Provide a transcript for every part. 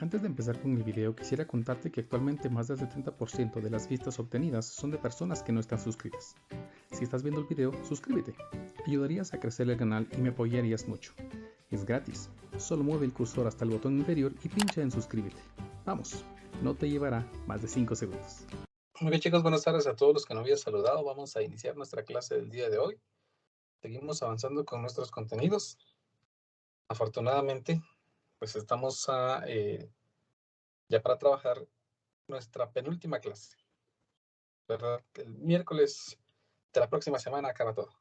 Antes de empezar con el video, quisiera contarte que actualmente más del 70% de las vistas obtenidas son de personas que no están suscritas. Si estás viendo el video, suscríbete. Ayudarías a crecer el canal y me apoyarías mucho. Es gratis. Solo mueve el cursor hasta el botón inferior y pincha en suscríbete. Vamos, no te llevará más de 5 segundos. Muy bien, chicos, buenas tardes a todos los que no había saludado. Vamos a iniciar nuestra clase del día de hoy. Seguimos avanzando con nuestros contenidos. Afortunadamente, pues estamos ya para trabajar nuestra penúltima clase, ¿verdad? El miércoles de la próxima semana acaba todo.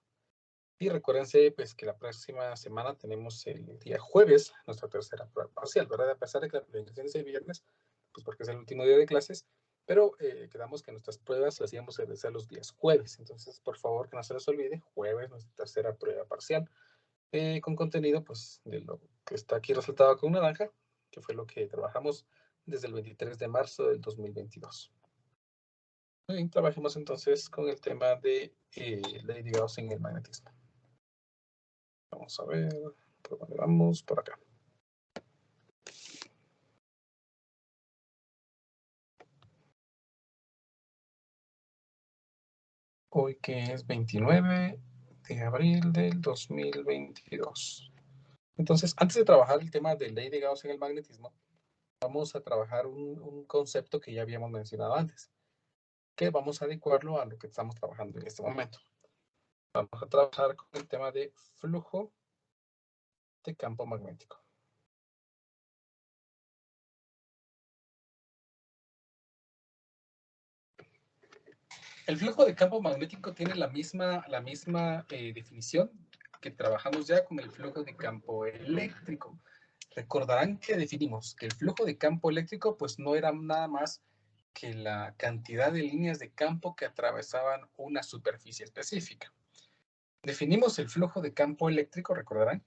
Y recuérdense, pues, que la próxima semana tenemos el día jueves nuestra tercera prueba parcial, ¿verdad? A pesar de que la planificación es el viernes, pues porque es el último día de clases, pero quedamos que nuestras pruebas las íbamos a realizar los días jueves. Entonces, por favor, que no se les olvide, jueves nuestra tercera prueba parcial, con contenido, pues, de lo que está aquí resaltado con naranja, que fue lo que trabajamos desde el 23 de marzo del 2022. Muy bien, trabajemos entonces con el tema de Lady Gauss en el magnetismo. Vamos a ver, ¿por dónde vamos? Por acá. Hoy que es 29 de abril del 2022. Entonces, antes de trabajar el tema de ley de Gauss en el magnetismo, vamos a trabajar un concepto que ya habíamos mencionado antes, que vamos a adecuarlo a lo que estamos trabajando en este momento. Vamos a trabajar con el tema de flujo de campo magnético. El flujo de campo magnético tiene la misma definición que trabajamos ya con el flujo de campo eléctrico. Recordarán que definimos que el flujo de campo eléctrico pues no era nada más que la cantidad de líneas de campo que atravesaban una superficie específica. Definimos el flujo de campo eléctrico, recordarán,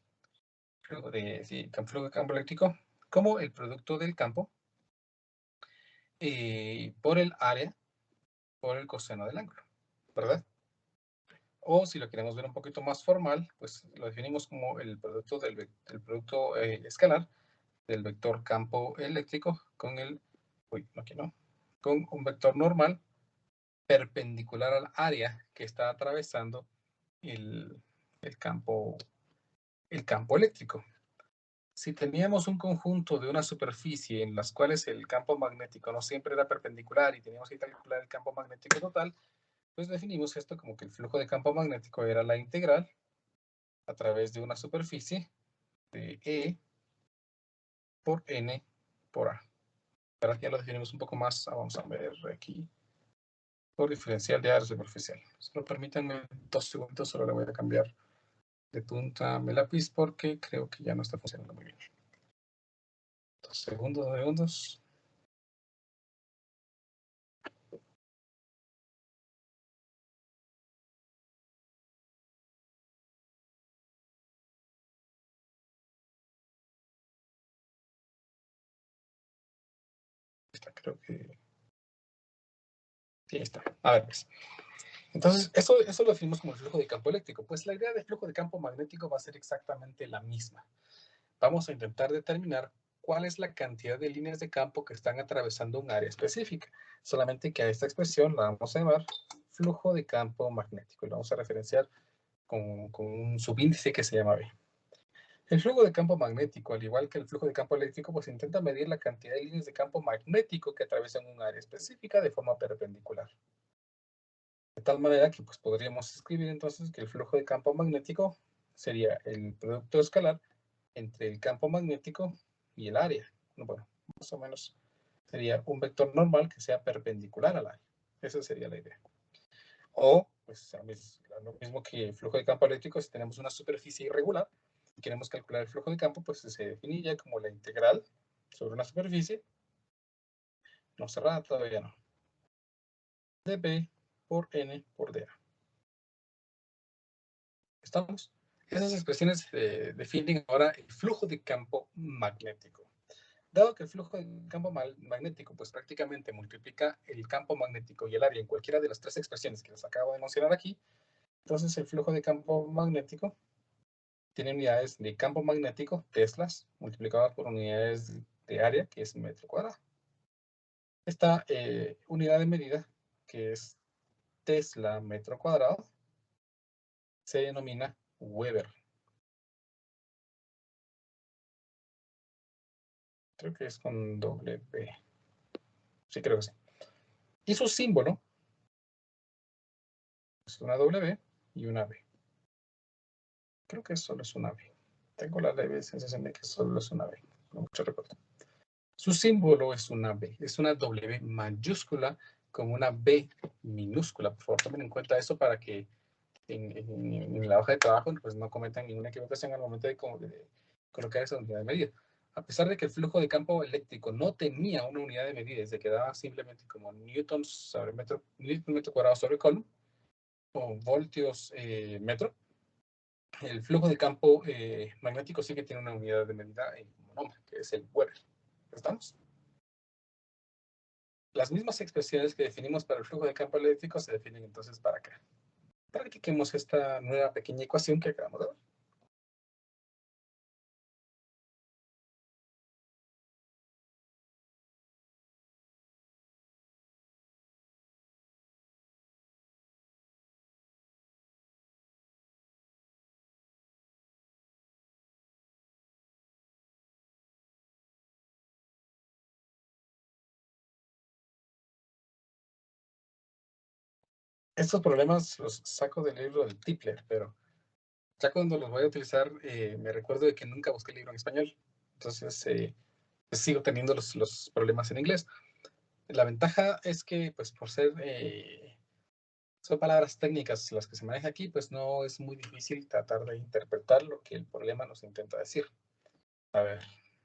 flujo de campo eléctrico como el producto del campo por el área por el coseno del ángulo, ¿verdad? O si lo queremos ver un poquito más formal, pues lo definimos como el producto del producto escalar del vector campo eléctrico con con un vector normal perpendicular al área que está atravesando el campo eléctrico. Si teníamos un conjunto de una superficie en las cuales el campo magnético no siempre era perpendicular y teníamos que calcular el campo magnético total, pues definimos esto como que el flujo de campo magnético era la integral a través de una superficie de E por N por A. Ahora ya lo definimos un poco más, vamos a ver aquí, por diferencial de área superficial. Solo permítanme 2 segundos, solo le voy a cambiar de punta a mi lápiz porque creo que ya no está funcionando muy bien. 2 segundos. Creo que sí, está. A ver, pues. Entonces, eso lo definimos como el flujo de campo eléctrico. Pues la idea de flujo de campo magnético va a ser exactamente la misma. Vamos a intentar determinar cuál es la cantidad de líneas de campo que están atravesando un área específica. Solamente que a esta expresión la vamos a llamar flujo de campo magnético y lo vamos a referenciar con un subíndice que se llama B. El flujo de campo magnético, al igual que el flujo de campo eléctrico, pues intenta medir la cantidad de líneas de campo magnético que atraviesan un área específica de forma perpendicular. De tal manera que pues, podríamos escribir entonces que el flujo de campo magnético sería el producto escalar entre el campo magnético y el área. Bueno, más o menos sería un vector normal que sea perpendicular al área. Esa sería la idea. O, pues, lo mismo que el flujo de campo eléctrico, si tenemos una superficie irregular y queremos calcular el flujo de campo, pues se definiría como la integral sobre una superficie, no cerrada, todavía no, de B por N por dA. ¿Estamos? Esas expresiones definen ahora el flujo de campo magnético. Dado que el flujo de campo magnético pues prácticamente multiplica el campo magnético y el área en cualquiera de las tres expresiones que les acabo de mencionar aquí, entonces el flujo de campo magnético tiene unidades de campo magnético, teslas, multiplicadas por unidades de área, que es metro cuadrado. Esta unidad de medida, que es Tesla metro cuadrado, se denomina Weber. Creo que es con doble B. Sí, creo que sí. Y su símbolo es una W y una B. Creo que solo es una B. Tengo la leve sensación de que solo es una B. No mucho recuerdo. Su símbolo es una B. Es una W mayúscula con una B minúscula. Por favor, tomen en cuenta eso para que en la hoja de trabajo pues no cometan ninguna equivocación al momento de colocar esa unidad de medida. A pesar de que el flujo de campo eléctrico no tenía una unidad de medida, se quedaba simplemente como newton metro cuadrado sobre coulomb o voltios metro, el flujo de campo magnético sí que tiene una unidad de medida en monómero, que es el Weber. ¿Estamos? Las mismas expresiones que definimos para el flujo de campo eléctrico se definen entonces para acá. Practiquemos esta nueva pequeña ecuación que acabamos de ver. Estos problemas los saco del libro del Tipler, pero ya cuando los voy a utilizar me recuerdo de que nunca busqué el libro en español. Entonces sigo teniendo los problemas en inglés. La ventaja es que pues por ser son palabras técnicas las que se manejan aquí, pues no es muy difícil tratar de interpretar lo que el problema nos intenta decir. A ver,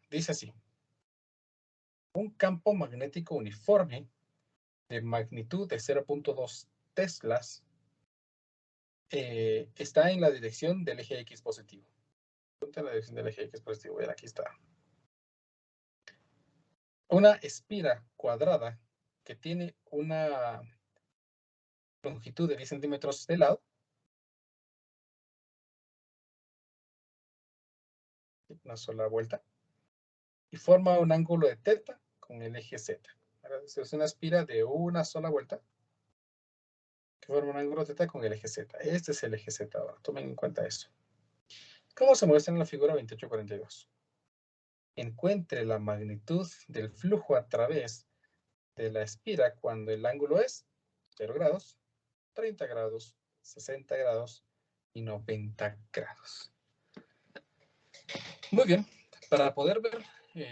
dice así. Un campo magnético uniforme de magnitud de 0.2 teslas está en la dirección del eje X positivo. En la dirección del eje X positivo, aquí está. Una espira cuadrada que tiene una longitud de 10 centímetros de lado, una sola vuelta, y forma un ángulo de θ con el eje Z. Es una espira de una sola vuelta que forma un ángulo θ con el eje Z. Este es el eje Z ahora, tomen en cuenta eso. ¿Cómo se muestra en la figura 2842? Encuentre la magnitud del flujo a través de la espira cuando el ángulo es 0 grados, 30 grados, 60 grados y 90 grados. Muy bien, para poder ver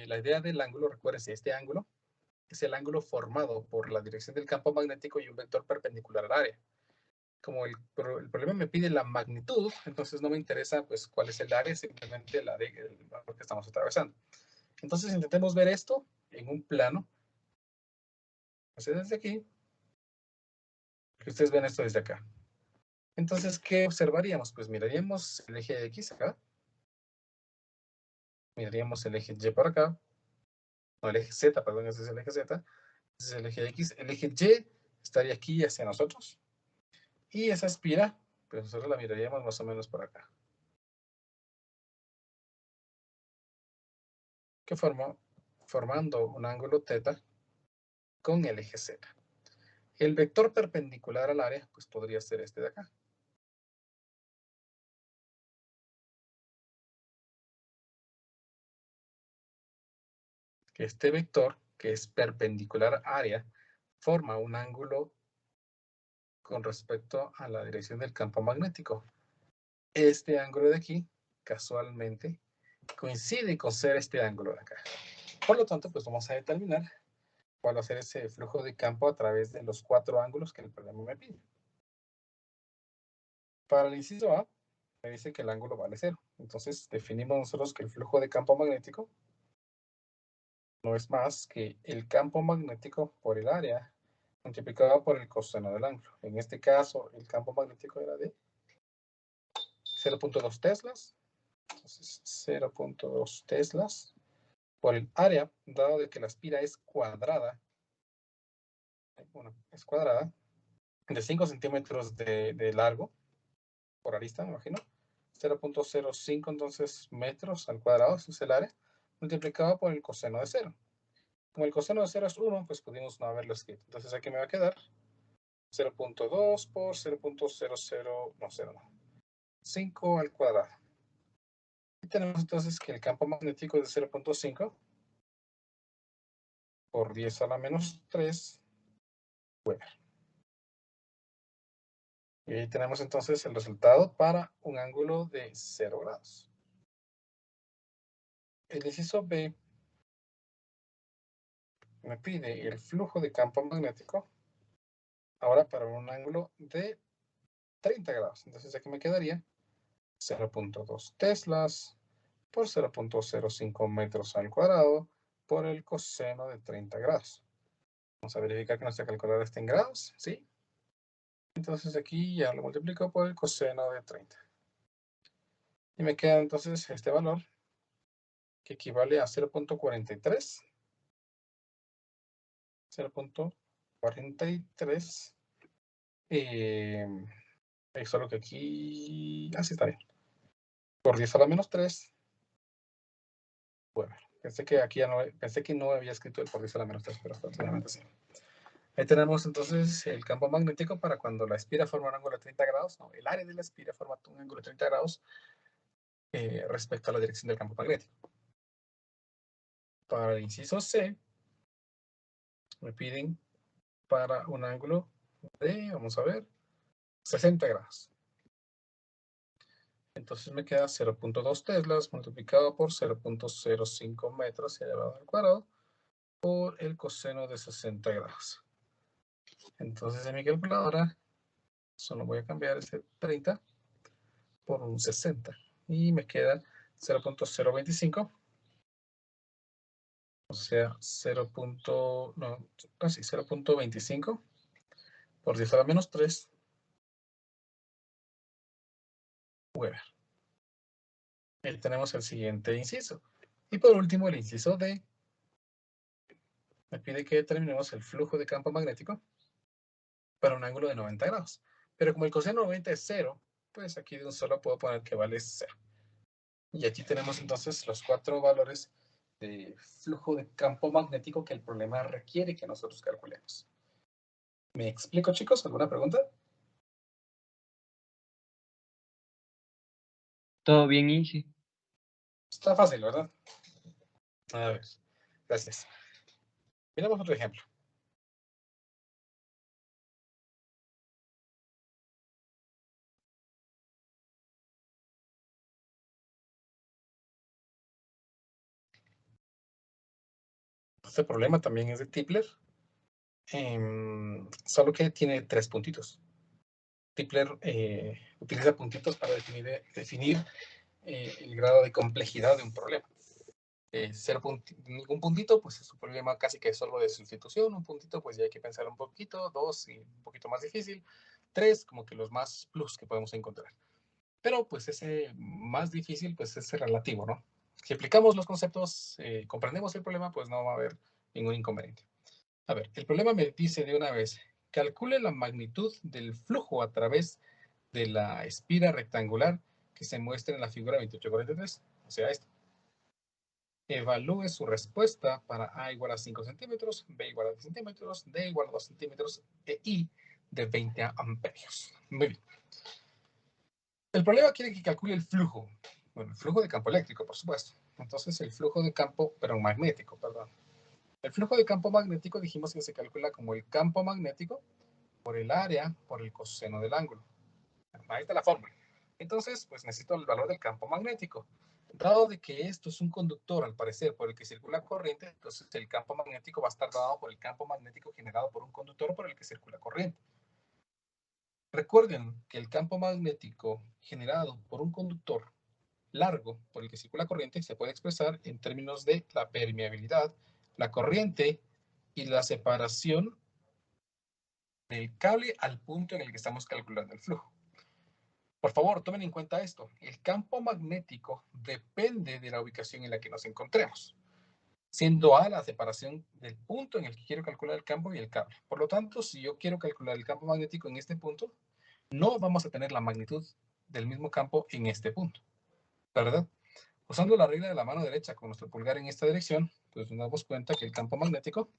la idea del ángulo, recuérdense, este ángulo es el ángulo formado por la dirección del campo magnético y un vector perpendicular al área. Como el problema me pide la magnitud, entonces no me interesa pues cuál es el área, simplemente el área que estamos atravesando. Entonces intentemos ver esto en un plano. Entonces desde aquí, que ustedes ven esto desde acá. Entonces, ¿qué observaríamos? Pues miraríamos el eje X acá. Miraríamos el eje Y por acá. No, el eje Z, perdón, ese es el eje Z. Ese es el eje X. El eje Y estaría aquí hacia nosotros. Y esa espira, pues nosotros la miraríamos más o menos por acá. Que formando un ángulo θ con el eje Z. El vector perpendicular al área, pues podría ser este de acá. Este vector, que es perpendicular área, forma un ángulo con respecto a la dirección del campo magnético. Este ángulo de aquí, casualmente, coincide con ser este ángulo de acá. Por lo tanto, pues vamos a determinar cuál va a ser ese flujo de campo a través de los 4 ángulos que el problema me pide. Para el inciso A, me dice que el ángulo vale 0. Entonces, definimos nosotros que el flujo de campo magnético no es más que el campo magnético por el área multiplicado por el coseno del ángulo. En este caso, el campo magnético era de 0.2 teslas. Entonces, 0.2 teslas por el área, dado de que la espira es cuadrada, de 5 centímetros de largo, por arista, me imagino, 0.05 entonces metros al cuadrado, eso es el área, multiplicado por el coseno de 0. Como el coseno de 0 es 1, pues pudimos no haberlo escrito. Entonces aquí me va a quedar 0.2 por 0.00, no, 0 no, 5 al cuadrado. Y tenemos entonces que el campo magnético es de 0.5 por 10 a la menos 3 Weber. Y ahí tenemos entonces el resultado para un ángulo de 0 grados. El inciso B me pide el flujo de campo magnético ahora para un ángulo de 30 grados. Entonces aquí me quedaría 0.2 teslas por 0.05 metros al cuadrado por el coseno de 30 grados. Vamos a verificar que nuestra calculadora está en grados, ¿sí? Entonces aquí ya lo multiplico por el coseno de 30. Y me queda entonces este valor que equivale a 0.43. 0.43. Solo que aquí... Así está bien. Por 10 a la menos 3. Bueno, pensé que aquí ya no, pensé que no había escrito el por 10 a la menos 3, pero afortunadamente sí. Ahí tenemos entonces el campo magnético para cuando la espira forma un ángulo de 30 grados. No, el área de la espira forma un ángulo de 30 grados respecto a la dirección del campo magnético. Para el inciso C, me piden para un ángulo de, vamos a ver, 60 grados. Entonces me queda 0.2 teslas multiplicado por 0.05 metros elevado al cuadrado por el coseno de 60 grados. Entonces en mi calculadora solo voy a cambiar ese 30 por un 60 y me queda 0.025, o sea 0.25 por 10 a la menos 3 Weber. Ahí tenemos el siguiente inciso. Y por último el inciso D me pide que determinemos el flujo de campo magnético para un ángulo de 90 grados. Pero como el coseno 90 es 0, pues aquí de un solo puedo poner que vale 0. Y aquí tenemos entonces los 4 valores de flujo de campo magnético que el problema requiere que nosotros calculemos. ¿Me explico, chicos? ¿Alguna pregunta? Todo bien, Isi. Está fácil, ¿verdad? A ver, gracias. Miremos otro ejemplo. Este problema también es de Tipler, solo que tiene 3 puntitos. Tipler utiliza puntitos para definir el grado de complejidad de un problema. Ningún puntito, pues es un problema casi que solo de sustitución. Un puntito, pues ya hay que pensar un poquito. 2, y un poquito más difícil. 3, como que los más plus que podemos encontrar. Pero pues ese más difícil, pues es relativo, ¿no? Si aplicamos los conceptos, comprendemos el problema, pues no va a haber ningún inconveniente. A ver, el problema me dice de una vez, calcule la magnitud del flujo a través de la espira rectangular que se muestra en la figura 2843, o sea, esto. Evalúe su respuesta para A igual a 5 centímetros, B igual a 10 centímetros, D igual a 2 centímetros e I de 20 amperios. Muy bien. El problema quiere que calcule el flujo. Bueno, el flujo de campo eléctrico, por supuesto. Entonces, el flujo de campo, pero magnético, perdón. El flujo de campo magnético dijimos que se calcula como el campo magnético por el área por el coseno del ángulo. Ahí está la fórmula. Entonces, pues necesito el valor del campo magnético. Dado de que esto es un conductor, al parecer, por el que circula corriente, entonces el campo magnético va a estar dado por el campo magnético generado por un conductor por el que circula corriente. Recuerden que el campo magnético generado por un conductor largo por el que circula corriente se puede expresar en términos de la permeabilidad, la corriente y la separación del cable al punto en el que estamos calculando el flujo. Por favor, tomen en cuenta esto. El campo magnético depende de la ubicación en la que nos encontremos, siendo A la separación del punto en el que quiero calcular el campo y el cable. Por lo tanto, si yo quiero calcular el campo magnético en este punto, no vamos a tener la magnitud del mismo campo en este punto, ¿verdad? Usando la regla de la mano derecha con nuestro pulgar en esta dirección, pues nos damos cuenta que el campo magnético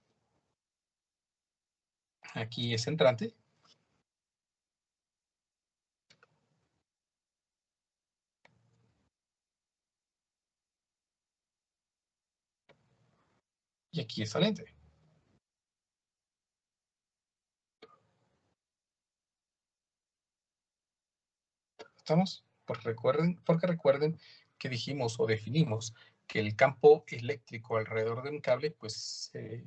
aquí es entrante. Y aquí es saliente. ¿Estamos? Porque recuerden que dijimos o definimos que el campo eléctrico alrededor de un cable, pues, es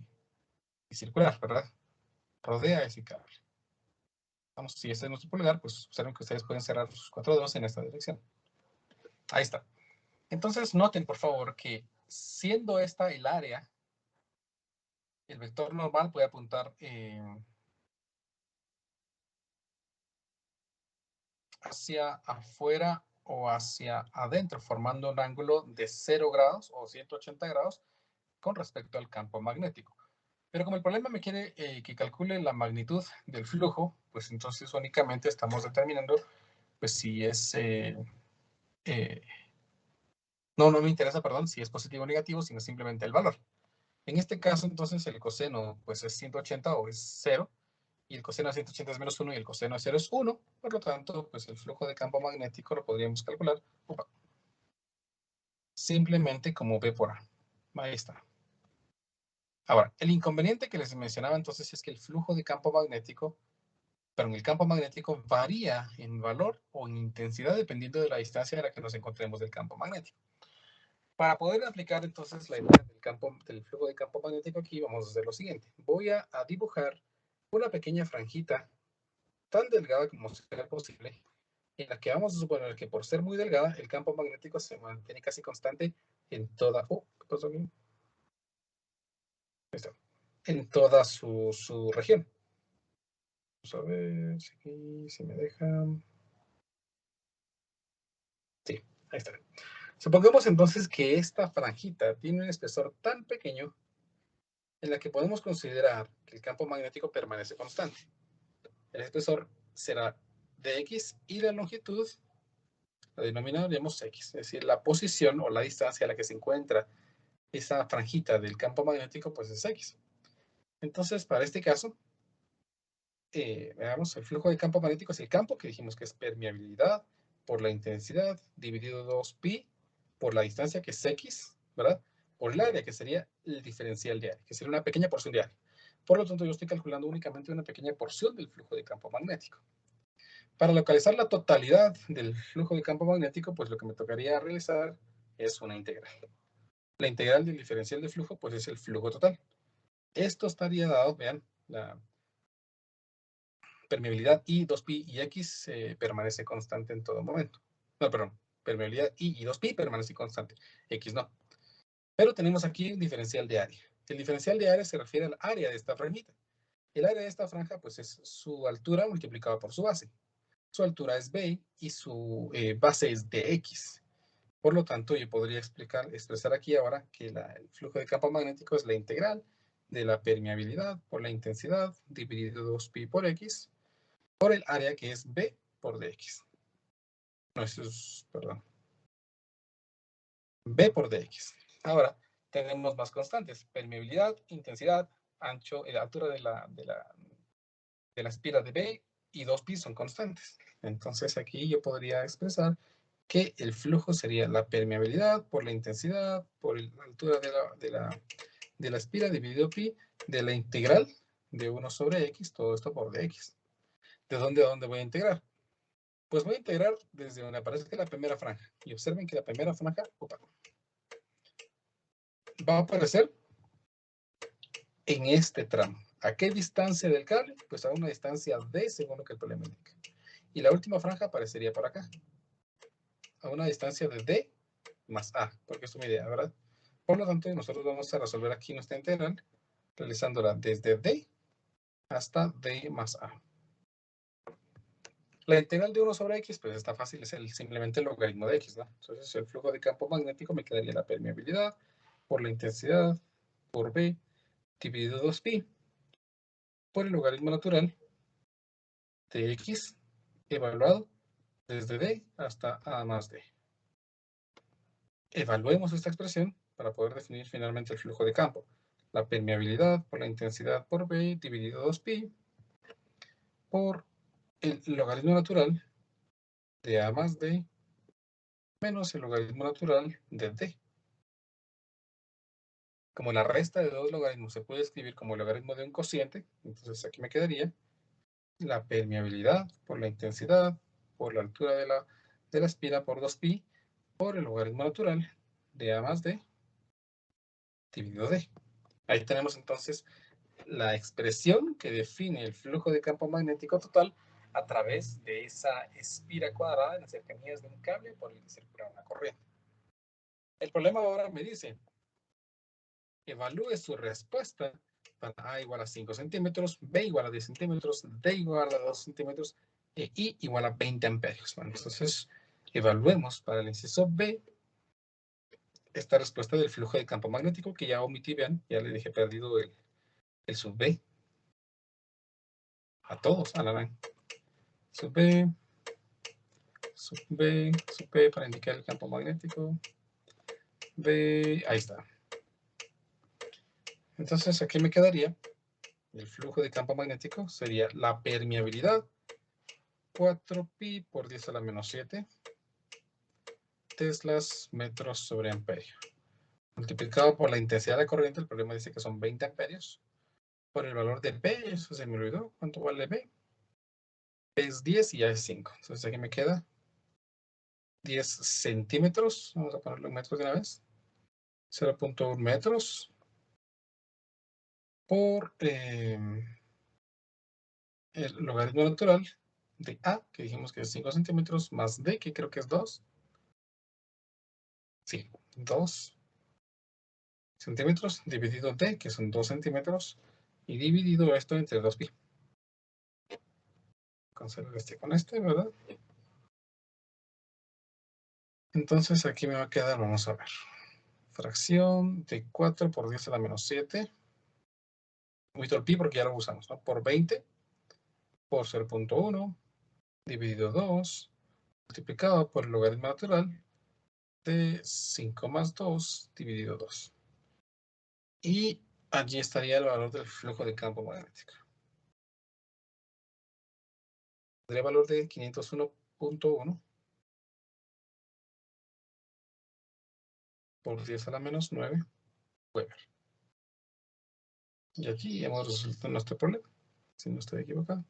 circular, ¿verdad? Rodea ese cable. Vamos, si este es nuestro pulgar, pues observen que ustedes pueden cerrar sus 4 dedos en esta dirección. Ahí está. Entonces, noten, por favor, que siendo esta el área, el vector normal puede apuntar hacia afuera o hacia adentro, formando un ángulo de 0 grados o 180 grados con respecto al campo magnético. Pero como el problema me quiere que calcule la magnitud del flujo, pues entonces únicamente estamos determinando pues si es... no me interesa, perdón, si es positivo o negativo, sino simplemente el valor. En este caso, entonces, el coseno pues es 180 o es 0, y el coseno de 180 es menos 1 y el coseno de 0 es 1. Por lo tanto, pues el flujo de campo magnético lo podríamos calcular simplemente como B por A. Ahí está. Ahora, el inconveniente que les mencionaba entonces es que el flujo de campo magnético, pero el campo magnético varía en valor o en intensidad dependiendo de la distancia a la que nos encontremos del campo magnético. Para poder aplicar entonces la idea del flujo de campo magnético aquí, vamos a hacer lo siguiente. Voy a dibujar una pequeña franjita tan delgada como sea posible, en la que vamos a suponer que por ser muy delgada, el campo magnético se mantiene casi constante en toda... ¿qué pasó aquí? Ahí está. En toda su región. Vamos a ver si aquí se me deja. Sí, ahí está. Supongamos entonces que esta franjita tiene un espesor tan pequeño en la que podemos considerar que el campo magnético permanece constante. El espesor será dx y la longitud la denominaremos x, es decir, la posición o la distancia a la que se encuentra esa franjita del campo magnético, pues es x. Entonces, para este caso, veamos, el flujo de campo magnético es el campo que dijimos que es permeabilidad por la intensidad dividido 2pi por la distancia que es x, ¿verdad? Por el área, que sería el diferencial de área, que sería una pequeña porción de área. Por lo tanto, yo estoy calculando únicamente una pequeña porción del flujo de campo magnético. Para localizar la totalidad del flujo de campo magnético, pues lo que me tocaría realizar es una integral. La integral del diferencial de flujo, pues es el flujo total. Esto estaría dado, vean, la permeabilidad I, 2pi y X permanece constante en todo momento. No, perdón, permeabilidad I y 2pi permanece constante, X no. Pero tenemos aquí un diferencial de área. El diferencial de área se refiere al área de esta franjita. El área de esta franja, pues es su altura multiplicada por su base. Su altura es B y su base es dx. Por lo tanto, yo podría expresar aquí ahora que el flujo de campo magnético es la integral de la permeabilidad por la intensidad dividido 2pi por x por el área que es B por dx. No, eso es, perdón. B por dx. Ahora tenemos más constantes. Permeabilidad, intensidad, ancho, la altura de la espira de B y 2pi son constantes. Entonces aquí yo podría expresar que el flujo sería la permeabilidad por la intensidad, por la altura de la espira dividido pi, de la integral de 1 sobre x, todo esto por dx. ¿De dónde a dónde voy a integrar? Pues voy a integrar desde donde aparece la primera franja. Y observen que la primera franja va a aparecer en este tramo. ¿A qué distancia del cable? Pues a una distancia d según lo que el problema indica. Y la última franja aparecería por acá, a una distancia de d más a, porque es una idea, ¿verdad? Por lo tanto, nosotros vamos a resolver aquí nuestra integral, realizándola desde d hasta d más a. La integral de 1 sobre x, pues está fácil, es simplemente el logaritmo de x, ¿no? Entonces, el flujo de campo magnético me quedaría la permeabilidad por la intensidad por b dividido 2pi por el logaritmo natural de x evaluado desde d hasta a más d. Evaluemos esta expresión para poder definir finalmente el flujo de campo. La permeabilidad por la intensidad por B dividido 2pi por el logaritmo natural de A más D menos el logaritmo natural de D. Como la resta de dos logaritmos se puede escribir como el logaritmo de un cociente, entonces aquí me quedaría la permeabilidad por la intensidad por la altura de la espira por 2pi por el logaritmo natural de A más D dividido D. Ahí tenemos entonces la expresión que define el flujo de campo magnético total a través de esa espira cuadrada en las cercanías de un cable por el que circula una corriente. El problema ahora me dice, evalúe su respuesta para A igual a 5 centímetros, B igual a 10 centímetros, D igual a 2 centímetros e I igual a 20 amperios. Bueno, entonces evaluemos para el inciso B esta respuesta del flujo de campo magnético que ya omití, vean, ya le dejé perdido el sub B. A todos, a la vez. Sub B, sub B, sub B para indicar el campo magnético. B, ahí está. Entonces aquí me quedaría el flujo de campo magnético sería la permeabilidad 4pi por 10 a la menos 7 teslas metros sobre amperio. Multiplicado por la intensidad de la corriente, el problema dice que son 20 amperios. Por el valor de B, eso se me olvidó. ¿Cuánto vale B? B es 10 y ya es 5. Entonces aquí me queda 10 centímetros. Vamos a ponerlo en metros de una vez. 0.1 metros por el logaritmo natural de A, que dijimos que es 5 centímetros, más D, que creo que es 2. Sí, 2 centímetros dividido D, que son 2 centímetros, y dividido esto entre 2pi. Cancelo este con este, ¿verdad? Entonces aquí me va a quedar, vamos a ver, fracción de 4 por 10 a la menos 7. Omito el pi porque ya lo usamos, ¿no? Por 20 por 0.1 dividido 2 multiplicado por el logaritmo natural de 5 más 2 dividido 2. Y allí estaría el valor del flujo de campo magnético. Tendría valor de 501.1 por 10 a la menos 9 Weber. Y aquí hemos resuelto nuestro problema, si no estoy equivocado.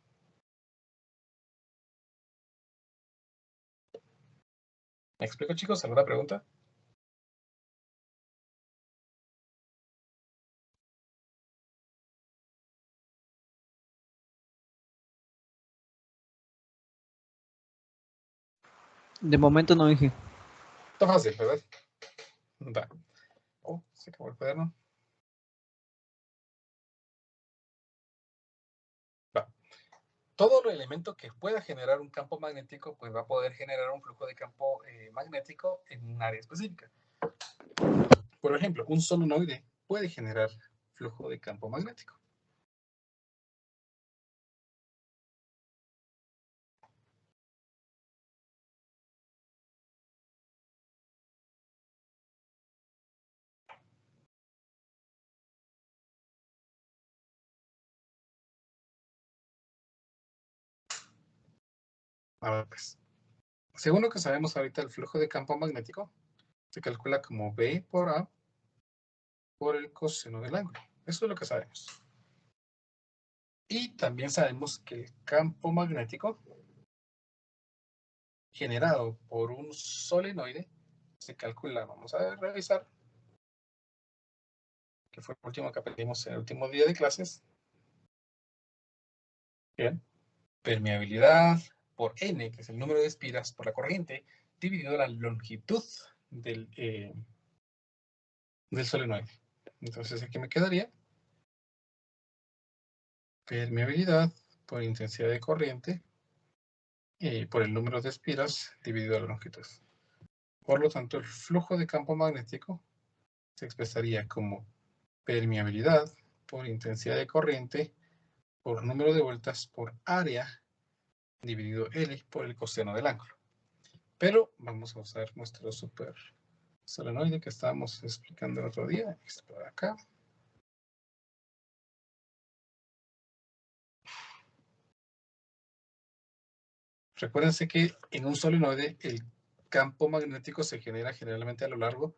¿Me explico, chicos? ¿Alguna pregunta? De momento no dije. Está fácil, ¿verdad? Va. Oh, se acabó el cuaderno. Va. Todo elemento que pueda generar un campo magnético, pues va a poder generar un flujo de campo magnético en un área específica. Por ejemplo, un solenoide puede generar flujo de campo magnético. A ver, pues. Según lo que sabemos ahorita, el flujo de campo magnético se calcula como B por A por el coseno del ángulo. Eso es lo que sabemos. Y también sabemos que el campo magnético generado por un solenoide se calcula, vamos a revisar, que fue el último que aprendimos en el último día de clases. Bien. Permeabilidad por N, que es el número de espiras por la corriente, dividido la longitud del solenoide. Entonces aquí me quedaría permeabilidad por intensidad de corriente por el número de espiras dividido la longitud. Por lo tanto, el flujo de campo magnético se expresaría como permeabilidad por intensidad de corriente por número de vueltas por área dividido L por el coseno del ángulo. Pero vamos a usar nuestro super solenoide que estábamos explicando el otro día. Esto por acá. Recuérdense que en un solenoide el campo magnético se genera generalmente a lo largo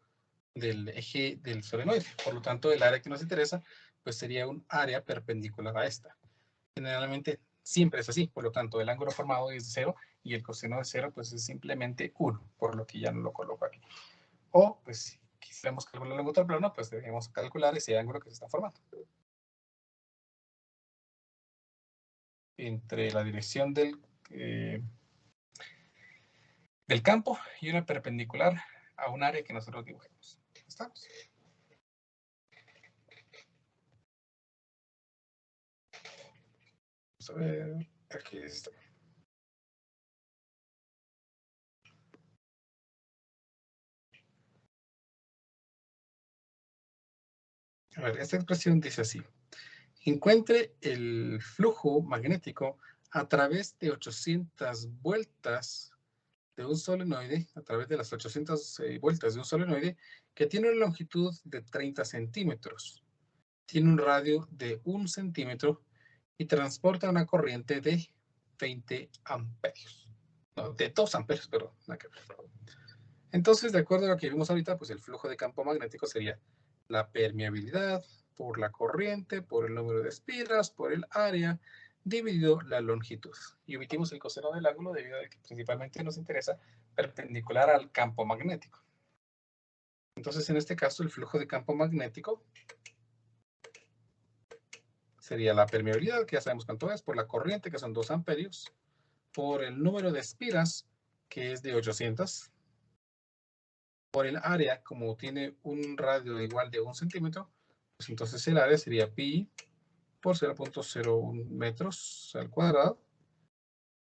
del eje del solenoide. Por lo tanto, el área que nos interesa pues sería un área perpendicular a esta. Generalmente siempre es así. Por lo tanto, el ángulo formado es de 0 y el coseno de 0 pues es simplemente 1, por lo que ya no lo coloco aquí. O pues si quisiéramos calcularlo en otro plano, pues deberíamos calcular ese ángulo que se está formando entre la dirección del campo y una perpendicular a un área que nosotros dibujemos. ¿Estamos? Vamos a ver, aquí está. A ver, esta expresión dice así. Encuentre el flujo magnético a través de 800 vueltas de un solenoide, a través de las 800 vueltas de un solenoide, que tiene una longitud de 30 centímetros, tiene un radio de 1 centímetro y transporta una corriente de 20 amperios. No, de 2 amperios, pero nada que ver. Entonces, de acuerdo a lo que vimos ahorita, pues el flujo de campo magnético sería la permeabilidad por la corriente, por el número de espiras, por el área, dividido la longitud. Y omitimos el coseno del ángulo debido a que principalmente nos interesa perpendicular al campo magnético. Entonces, en este caso, el flujo de campo magnético sería la permeabilidad, que ya sabemos cuánto es, por la corriente, que son 2 amperios, por el número de espiras, que es de 800, por el área, como tiene un radio igual de 1 centímetro, pues entonces el área sería pi por 0.01 metros al cuadrado.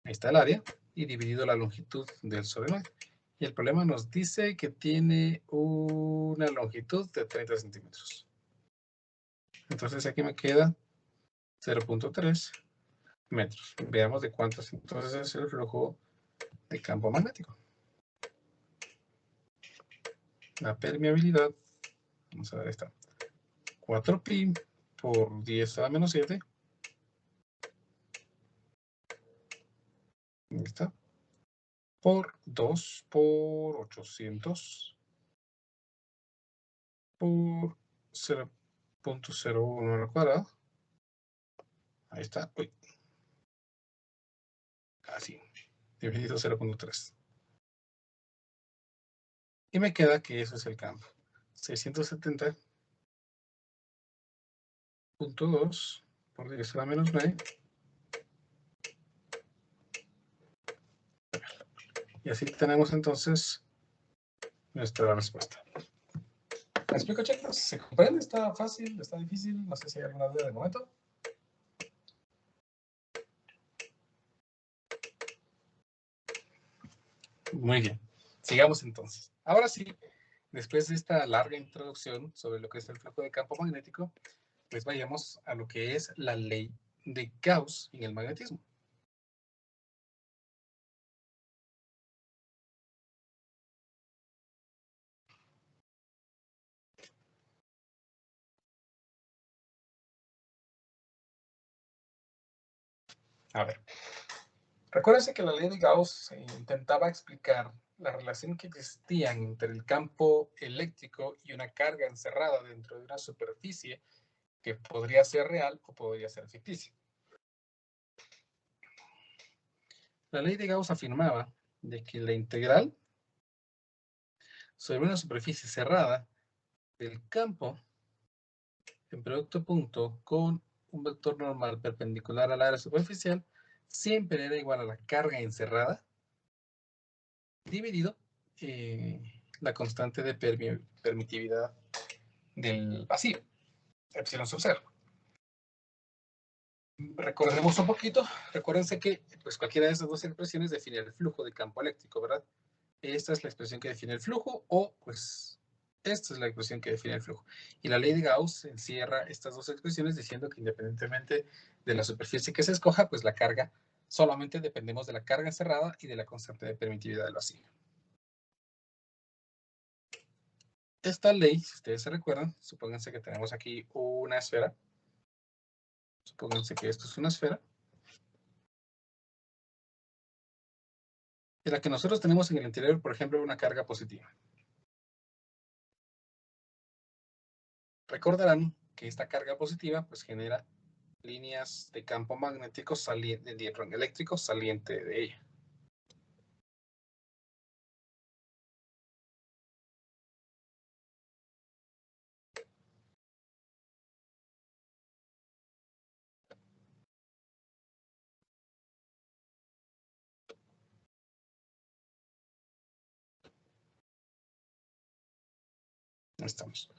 Ahí está el área, y dividido la longitud del solenoide. Y el problema nos dice que tiene una longitud de 30 centímetros. Entonces aquí me queda 0.3 metros. Veamos de cuántos entonces es el flujo de campo magnético. La permeabilidad, vamos a ver, está 4pi por 10 a la menos 7. Ahí está. Por 2 por 800 por 0.01 al cuadrado. Ahí está. Uy. Así. Dividido 0.3. Y me queda que eso es el campo. 670.2 por 10 a la menos 9. Y así tenemos entonces nuestra respuesta. ¿Me explico, chicos? ¿Se comprende? ¿Está fácil? ¿Está difícil? No sé si hay alguna duda de momento. Muy bien. Sigamos entonces. Ahora sí, después de esta larga introducción sobre lo que es el flujo de campo magnético, pues vayamos a lo que es la ley de Gauss en el magnetismo. A ver, recuérdense que la ley de Gauss intentaba explicar la relación que existía entre el campo eléctrico y una carga encerrada dentro de una superficie que podría ser real o podría ser ficticia. La ley de Gauss afirmaba de que la integral sobre una superficie cerrada del campo en producto punto con un vector normal perpendicular al área superficial siempre era igual a la carga encerrada dividido la constante de permitividad del vacío, epsilon sub 0. Recordemos un poquito, recuérdense que pues, cualquiera de esas dos expresiones define el flujo de campo eléctrico, ¿verdad? Esta es la expresión que define el flujo o pues esta es la expresión que define el flujo. Y la ley de Gauss encierra estas dos expresiones diciendo que independientemente de la superficie que se escoja, pues la carga, solamente dependemos de la carga encerrada y de la constante de permitividad del vacío. esta ley, si ustedes se recuerdan, supónganse que tenemos aquí una esfera. Supónganse que esto es una esfera. En la que nosotros tenemos en el interior, por ejemplo, una carga positiva. Recordarán que esta carga positiva pues genera líneas de campo magnético eléctrico saliente de ella. Estamos.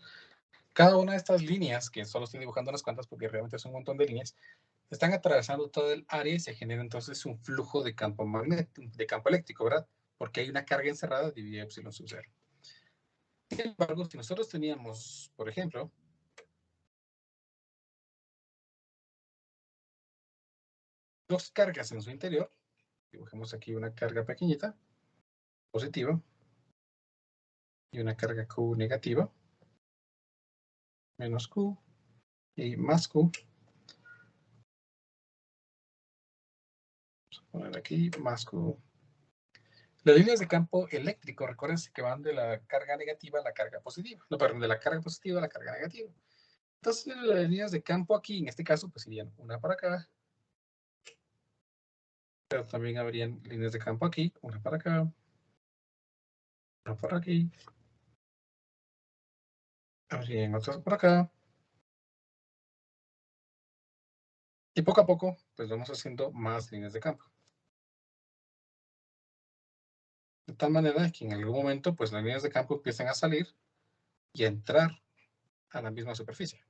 Cada una de estas líneas, que solo estoy dibujando unas cuantas porque realmente son un montón de líneas, están atravesando todo el área y se genera entonces un flujo de campo magnético, de campo eléctrico, ¿verdad? Porque hay una carga encerrada dividida epsilon sub 0. Sin embargo, si nosotros teníamos, por ejemplo, dos cargas en su interior, dibujemos aquí una carga pequeñita, positiva, y una carga Q negativa, menos Q y más Q. Vamos a poner aquí más Q. Las líneas de campo eléctrico, recuérdense que van de la carga negativa a la carga positiva. No, perdón, de la carga positiva a la carga negativa. Entonces, las líneas de campo aquí, en este caso, pues irían una para acá. Pero también habrían líneas de campo aquí, una para acá, una por aquí. Habrían otras por acá. Y poco a poco, pues vamos haciendo más líneas de campo. De tal manera que en algún momento, pues las líneas de campo empiezan a salir y a entrar a la misma superficie.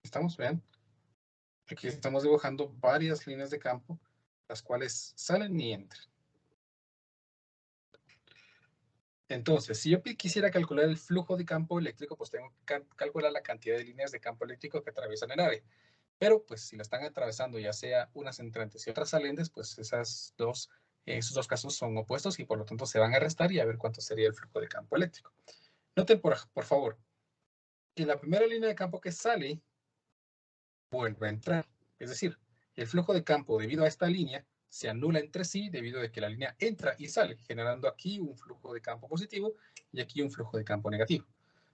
¿Estamos? Vean. Aquí estamos dibujando varias líneas de campo, las cuales salen y entran. Entonces, si yo quisiera calcular el flujo de campo eléctrico, pues tengo que calcular la cantidad de líneas de campo eléctrico que atraviesan el área. Pero, pues, si la están atravesando, ya sea unas entrantes y otras salientes, pues esos dos casos son opuestos y por lo tanto se van a restar y a ver cuánto sería el flujo de campo eléctrico. Noten, por favor, que la primera línea de campo que sale vuelve a entrar. Es decir, el flujo de campo debido a esta línea se anula entre sí debido a que la línea entra y sale, generando aquí un flujo de campo positivo y aquí un flujo de campo negativo.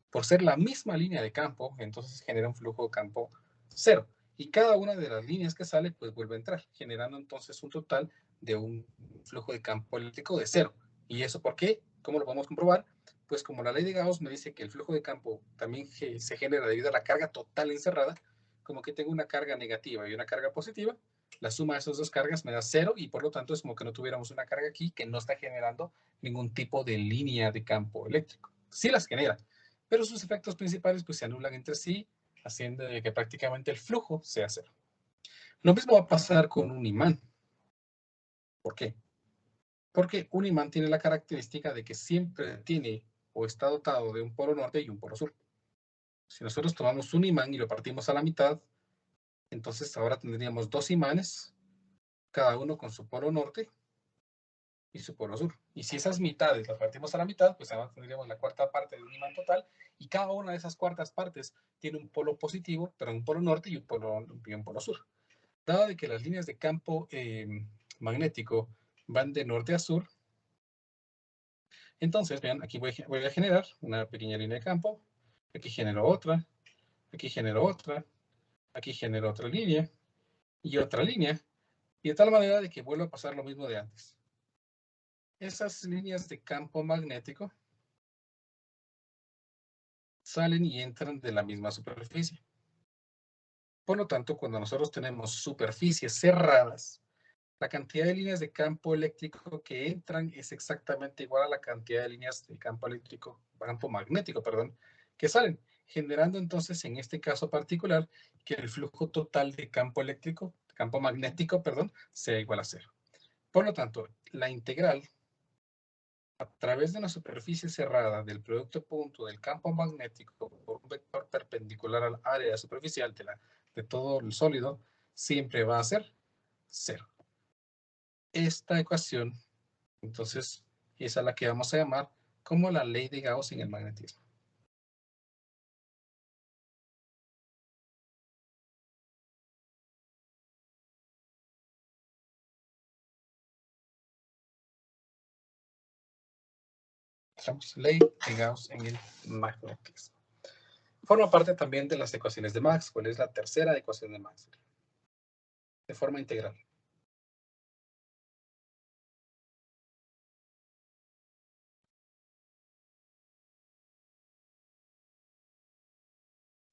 Por ser la misma línea de campo, entonces genera un flujo de campo cero. Y cada una de las líneas que sale, pues vuelve a entrar, generando entonces un total de un flujo de campo eléctrico de cero. ¿Y eso por qué? ¿Cómo lo podemos comprobar? Pues como la ley de Gauss me dice que el flujo de campo también se genera debido a la carga total encerrada, como que tengo una carga negativa y una carga positiva, la suma de esas dos cargas me da cero y por lo tanto es como que no tuviéramos una carga aquí que no está generando ningún tipo de línea de campo eléctrico. Sí las genera, pero sus efectos principales pues se anulan entre sí, haciendo que prácticamente el flujo sea cero. Lo mismo va a pasar con un imán. ¿Por qué? Porque un imán tiene la característica de que siempre tiene o está dotado de un polo norte y un polo sur. Si nosotros tomamos un imán y lo partimos a la mitad, entonces ahora tendríamos dos imanes, cada uno con su polo norte y su polo sur. Y si esas mitades las partimos a la mitad, pues ahora tendríamos la cuarta parte de un imán total y cada una de esas cuartas partes tiene un polo positivo, pero un polo norte y un polo sur. Dado de que las líneas de campo magnético van de norte a sur, entonces, vean, aquí voy a generar una pequeña línea de campo, aquí genero otra, aquí genero otra, aquí genero otra línea y otra línea, y de tal manera de que vuelva a pasar lo mismo de antes. Esas líneas de campo magnético salen y entran de la misma superficie. Por lo tanto, cuando nosotros tenemos superficies cerradas, la cantidad de líneas de campo eléctrico que entran es exactamente igual a la cantidad de líneas de campo magnético, que salen, generando entonces en este caso particular que el flujo total de campo magnético, sea igual a cero. Por lo tanto, la integral a través de una superficie cerrada del producto punto del campo magnético por un vector perpendicular al área superficial de todo el sólido siempre va a ser cero. Esta ecuación, entonces, es a la que vamos a llamar como la ley de Gauss en el magnetismo. Ley de Gauss en el magnetismo. Forma parte también de las ecuaciones de Maxwell. Es la tercera ecuación de Maxwell. De forma integral.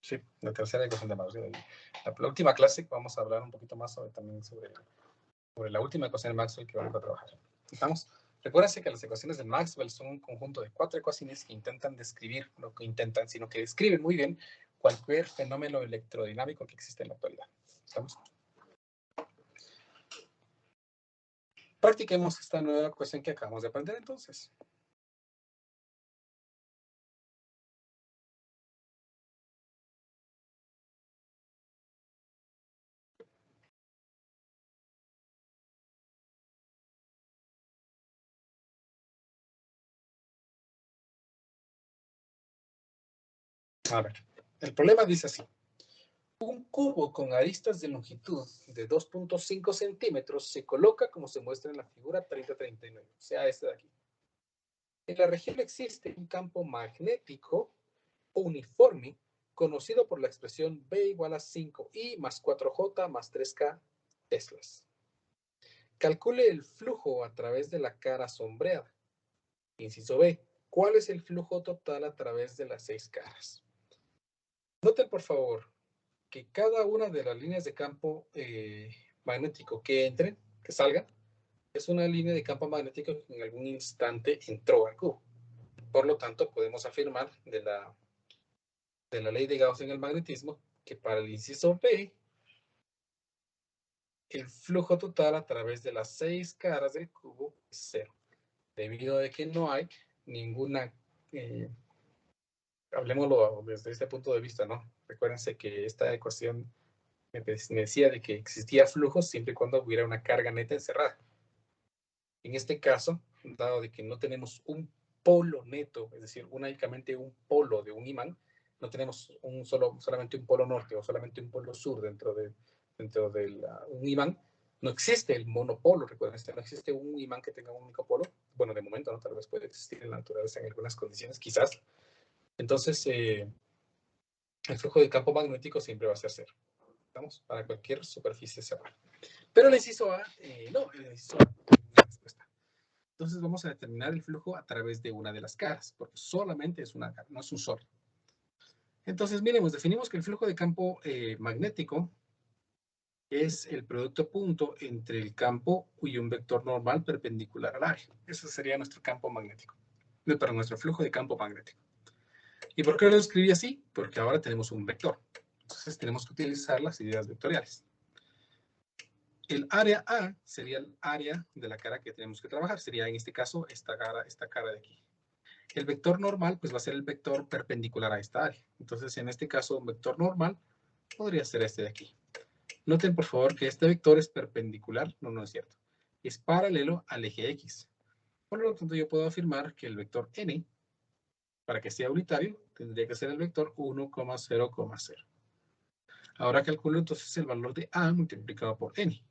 Sí, la tercera ecuación de Maxwell. La última clase vamos a hablar un poquito más también sobre la última ecuación de Maxwell que vamos a trabajar. ¿Estamos? Recuérdense que las ecuaciones de Maxwell son un conjunto de 4 ecuaciones que intentan describir, no que intentan, sino que describen muy bien cualquier fenómeno electrodinámico que existe en la actualidad. ¿Estamos? Practiquemos esta nueva ecuación que acabamos de aprender entonces. A ver, el problema dice así. Un cubo con aristas de longitud de 2.5 centímetros se coloca como se muestra en la figura 3039, o sea, este de aquí. En la región existe un campo magnético uniforme conocido por la expresión B igual a 5I más 4J más 3K teslas. Calcule el flujo a través de la cara sombreada. Inciso B. ¿Cuál es el flujo total a través de las 6 caras? Noten, por favor, que cada una de las líneas de campo magnético que entren, que salga, es una línea de campo magnético que en algún instante entró al cubo. Por lo tanto, podemos afirmar de la ley de Gauss en el magnetismo que para el inciso B, el flujo total a través de las 6 caras del cubo es 0, debido a que no hay ninguna, hablemoslo desde este punto de vista, ¿no? Recuérdense que esta ecuación me decía de que existía flujo siempre y cuando hubiera una carga neta encerrada. En este caso, dado de que no tenemos un polo neto, es decir, únicamente un polo de un imán, no tenemos solamente un polo norte o solamente un polo sur dentro de un imán, no existe el monopolo, recuerden, no existe un imán que tenga un único polo. Bueno, de momento no, tal vez puede existir en la naturaleza en algunas condiciones, quizás. Entonces, el flujo de campo magnético siempre va a ser 0. ¿Estamos? Para cualquier superficie cerrada. Pero el inciso A, no, el inciso A tiene una respuesta. Entonces vamos a determinar el flujo a través de una de las caras, porque solamente es una cara, no es un sol. Entonces, miremos, definimos que el flujo de campo magnético es el producto punto entre el campo y un vector normal perpendicular al área. Ese sería nuestro campo magnético. Perdón, nuestro flujo de campo magnético. ¿Y por qué lo escribí así? Porque ahora tenemos un vector. Entonces tenemos que utilizar las ideas vectoriales. El área A sería el área de la cara que tenemos que trabajar. Sería en este caso esta cara de aquí. El vector normal pues va a ser el vector perpendicular a esta área. Entonces en este caso un vector normal podría ser este de aquí. Noten por favor que este vector es perpendicular. No, no es cierto. Es paralelo al eje X. Por lo tanto yo puedo afirmar que el vector n, para que sea unitario, tendría que ser el vector 1,0,0. Ahora calculo entonces el valor de A multiplicado por n.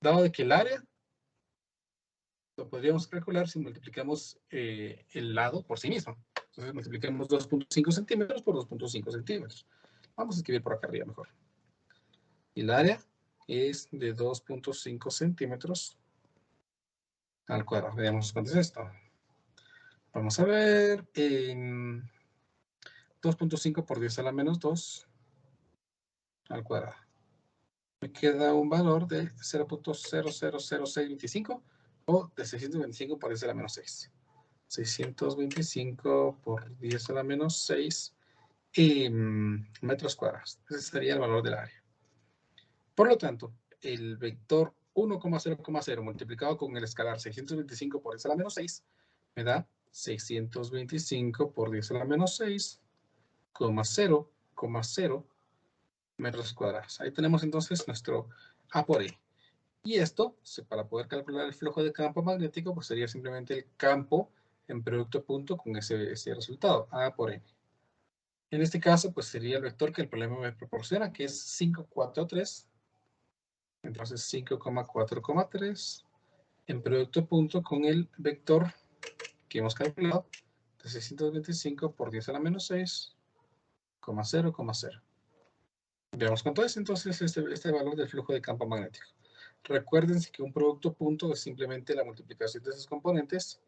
Dado de que el área lo podríamos calcular si multiplicamos el lado por sí mismo. Entonces multiplicamos 2.5 centímetros por 2.5 centímetros. Vamos a escribir por acá arriba mejor. El área es de 2.5 centímetros al cuadrado. Veamos cuánto es esto. Vamos a ver. 2.5 por 10 a la menos 2 al cuadrado. Me queda un valor de 0.0000625 o de 625 por 10 a la menos 6. 625 por 10 a la menos 6 metros cuadrados. Ese sería el valor del área. Por lo tanto, el vector 1,0,0 multiplicado con el escalar 625 por 10 a la menos 6 me da 625 por 10 a la menos 6, 0,0 metros cuadrados. Ahí tenemos entonces nuestro A por E. Y esto, para poder calcular el flujo de campo magnético, pues sería simplemente el campo en producto punto con ese resultado, A por N. En este caso, pues sería el vector que el problema me proporciona, que es 5, 4, 3. Entonces 5,4,3 en producto punto con el vector que hemos calculado de 625 por 10 a la menos 6, 0,0. Veamos cuánto es entonces este valor del flujo de campo magnético. Recuérdense que un producto punto es simplemente la multiplicación de sus componentes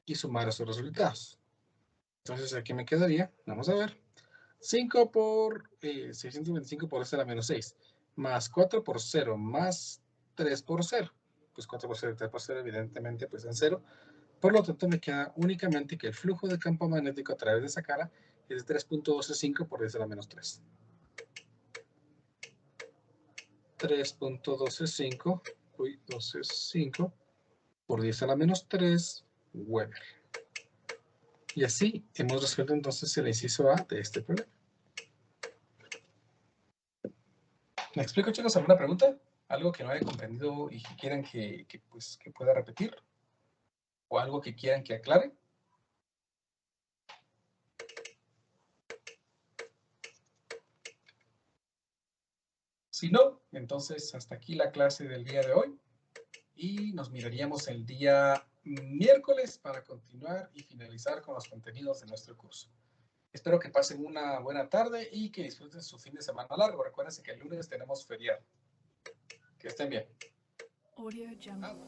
y sumar esos resultados. Entonces aquí me quedaría, vamos a ver, 5 por 625 por 10 a la menos 6, más 4 por 0, más 3 por 0. Pues 4 por 0 y 3 por 0 evidentemente pues en 0. Por lo tanto me queda únicamente que el flujo de campo magnético a través de esa cara es 3.125 por 10 a la menos 3. 3.125 por 10 a la menos 3 Weber. Y así hemos resuelto entonces el inciso A de este problema. ¿Me explico, chicos? ¿Alguna pregunta? ¿Algo que no haya comprendido y que quieran que pueda repetir? ¿O algo que quieran que aclare? Si no, entonces hasta aquí la clase del día de hoy. Y nos miraríamos el día miércoles para continuar y finalizar con los contenidos de nuestro curso. Espero que pasen una buena tarde y que disfruten su fin de semana largo. Recuerden que el lunes tenemos feriado. Que estén bien. Audio Jungle.